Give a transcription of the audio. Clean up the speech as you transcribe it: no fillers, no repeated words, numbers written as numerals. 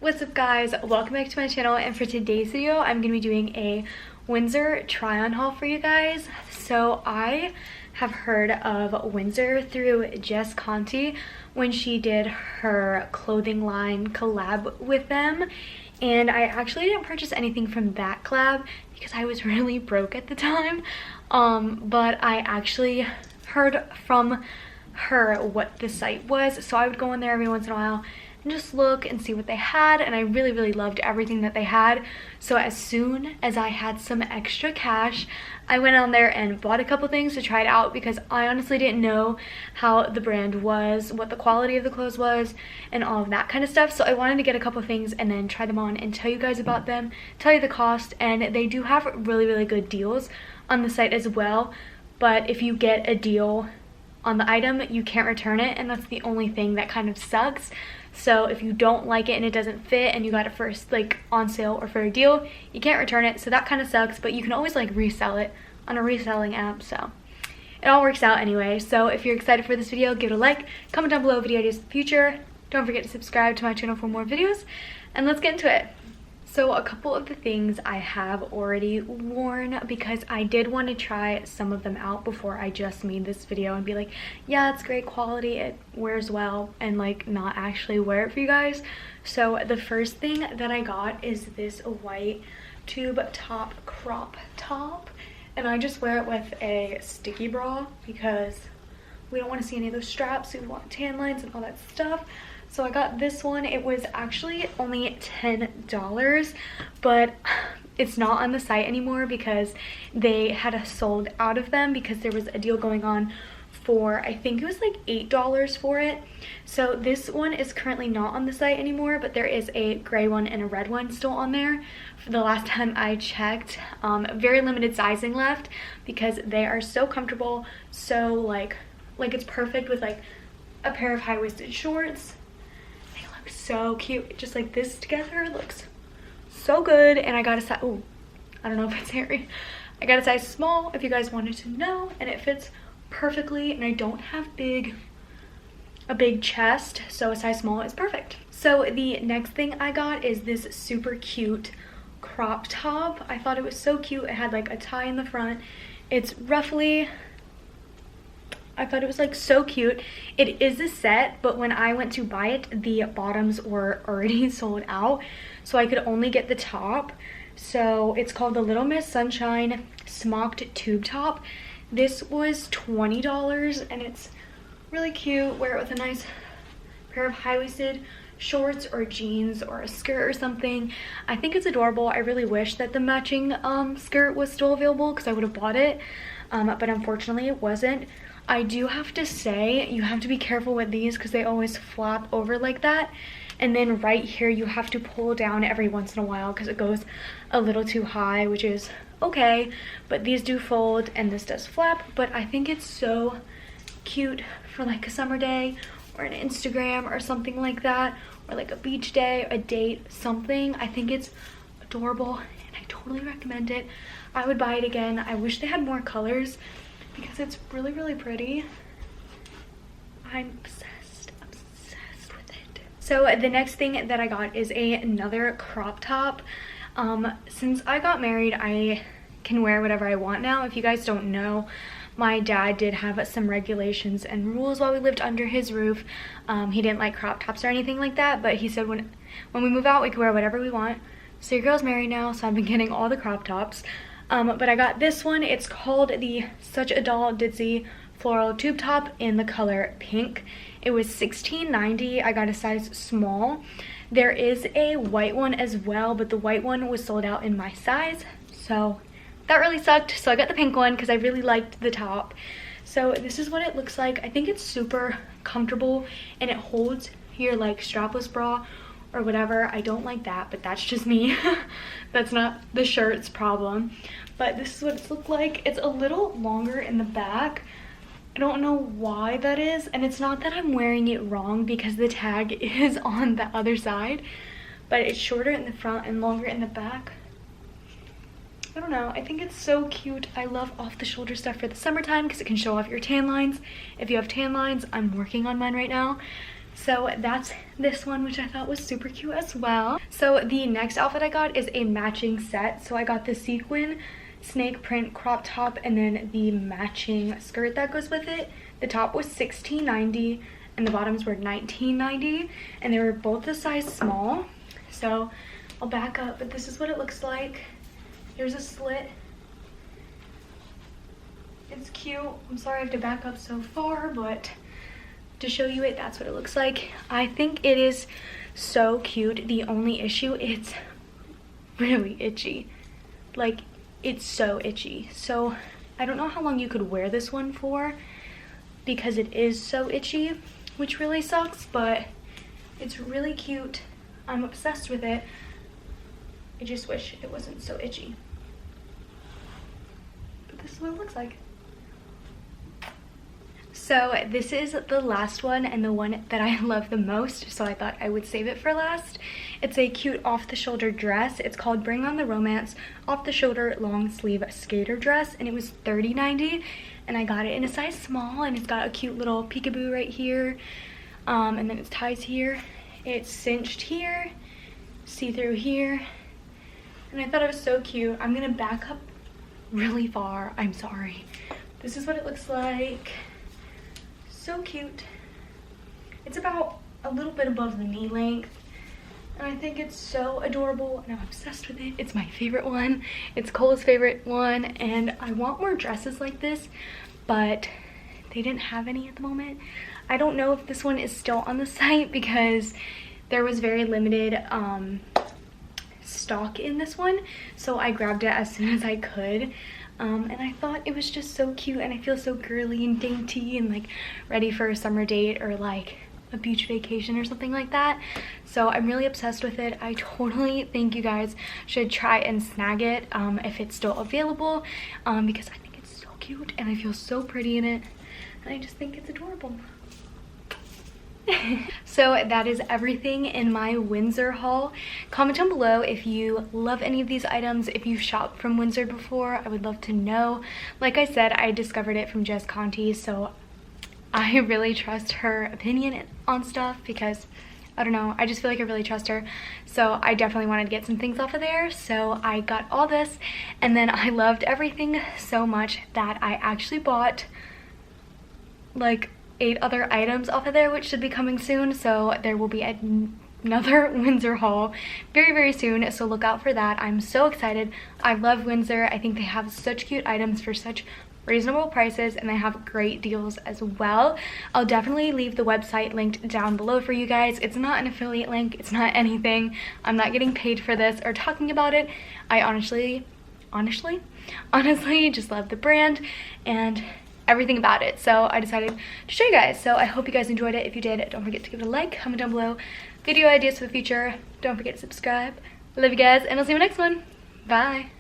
What's up guys, welcome back to my channel, and for today's video I'm going to be doing a Windsor try on haul for you guys. So I have heard of Windsor through Jess when she did her clothing line collab with them, and I actually didn't purchase anything from that collab because I was really broke at the time, but I actually heard from her what the site was, so I would go in there every once in a while and just look and see what they had, and I really loved everything that they had. So as soon as I had some extra cash, I went on there and bought a couple things to try it out because I honestly didn't know how the brand was, what the quality of the clothes was, and all of that kind of stuff. So I wanted to get a couple things and then try them on and tell you guys about them, tell you the cost, and they do have really good deals on the site as well. But if you get a deal on the item, you can't return it, and that's the only thing that kind of sucks. So if you don't like it and it doesn't fit and you got it first like on sale or for a deal, you can't return it, so that kind of sucks. But you can always like resell it on a reselling app, so it all works out anyway. So if you're excited for this video, give it a like, comment down below video ideas for the future, don't forget to subscribe to my channel for more videos, and let's get into it. So a couple of the things I have already worn because I did want to try some of them out before I just made this video and be like, yeah, it's great quality, it wears well, and like not actually wear it for you guys. So the first thing that I got is this white tube top crop top, and I just wear it with a sticky bra because we don't want to see any of those straps, so we want tan lines and all that stuff. So I got this one. It was actually only $10, but it's not on the site anymore because they had sold out of them because there was a deal going on for, I think it was like $8 for it. So this one is currently not on the site anymore, but there is a gray one and a red one still on there. For the last time I checked, very limited sizing left because they are so comfortable, so like it's perfect with like a pair of high-waisted shorts. So cute, just like this together looks so good. And I got a size, oh, I don't know if it's hairy, I got a size small if you guys wanted to know, and it fits perfectly, and I don't have a big chest, so a size small is perfect. So the next thing I got is this super cute crop top. I thought it was so cute. It had like a tie in the front. It's roughly, I thought it was like so cute. It is a set, but when I went to buy it, the bottoms were already sold out, so I could only get the top. So it's called the Little Miss Sunshine Smocked Tube Top. This was $20, and it's really cute. Wear it with a nice pair of high-waisted shorts or jeans or a skirt or something. I think it's adorable. I really wish that the matching skirt was still available because I would have bought it, but unfortunately it wasn't. I do have to say, you have to be careful with these because they always flap over like that. And then right here, you have to pull down every once in a while because it goes a little too high, which is okay. But these do fold and this does flap. But I think it's so cute for like a summer day or an Instagram or something like that. Or like a beach day, a date, something. I think it's adorable and I totally recommend it. I would buy it again. I wish they had more colors because it's really pretty. I'm obsessed with it. So the next thing that I got is another crop top. Since I got married, I can wear whatever I want now. If you guys don't know, my dad did have some regulations and rules while we lived under his roof. He didn't like crop tops or anything like that, but he said when we move out, we can wear whatever we want. So your girl's married now, so I've been getting all the crop tops. But I got this one. It's called the Such a Doll Ditzy Floral Tube Top in the color pink. It was $16.90. I got a size small. There is a white one as well, but the white one was sold out in my size, so that really sucked. So I got the pink one because I really liked the top. So this is what it looks like. I think it's super comfortable and it holds your like strapless bra or whatever. I don't like that, but that's just me. That's not the shirt's problem. But this is what it's looked like. It's a little longer in the back. I don't know why that is, and it's not that I'm wearing it wrong because the tag is on the other side, but it's shorter in the front and longer in the back. I don't know, I think it's so cute. I love off the shoulder stuff for the summertime because it can show off your tan lines. If you have tan lines, I'm working on mine right now, So that's this one, which I thought was super cute as well. So the next outfit I got is a matching set. So I got the sequin snake print crop top and then the matching skirt that goes with it. The top was $16.90 and the bottoms were $19.90, and they were both a size small. So I'll back up, but this is what it looks like. Here's a slit. It's cute. I'm sorry I have to back up so far, but to show you it, that's what it looks like. I think it is so cute. The only issue, it's really itchy. Like, it's so itchy. So I don't know how long you could wear this one for because it is so itchy, which really sucks, but it's really cute. I'm obsessed with it. I just wish it wasn't so itchy. But this is what it looks like. So this is the last one and the one that I love the most, so I thought I would save it for last. It's a cute off-the-shoulder dress. It's called Bring On The Romance off-the-shoulder long sleeve skater dress, and it was $30.90, and I got it in a size small, and it's got a cute little peekaboo right here, and then it ties here. It's cinched here, see-through here, and I thought it was so cute. I'm gonna back up really far. I'm sorry. This is what it looks like. So cute. It's about a little bit above the knee length, and I think it's so adorable, and I'm obsessed with it. It's my favorite one. It's Cole's favorite one, and I want more dresses like this, but they didn't have any at the moment. I don't know if this one is still on the site because there was very limited stock in this one, so I grabbed it as soon as I could. And I thought it was just so cute, and I feel so girly and dainty and like ready for a summer date or like a beach vacation or something like that. So I'm really obsessed with it. I totally think you guys should try and snag it if it's still available, because I think it's so cute and I feel so pretty in it, and I just think it's adorable. So that is everything in my Windsor haul. Comment down below if you love any of these items, if you've shopped from Windsor before. I would love to know. Like I said, I discovered it from Jess Conti, so I really trust her opinion on stuff because I don't know, I just feel like I really trust her. So I definitely wanted to get some things off of there, so I got all this, and then I loved everything so much that I actually bought like 8 other items off of there, which should be coming soon. So there will be another Windsor haul very, very soon, so look out for that. I'm so excited. I love Windsor. I think they have such cute items for such reasonable prices, and they have great deals as well. I'll definitely leave the website linked down below for you guys. It's not an affiliate link, it's not anything. I'm not getting paid for this or talking about it. I honestly just love the brand and everything about it, so I decided to show you guys. So I hope you guys enjoyed it. If you did, don't forget to give it a like, comment down below video ideas for the future. Don't forget to subscribe. I love you guys, and I'll see you in the next one. Bye.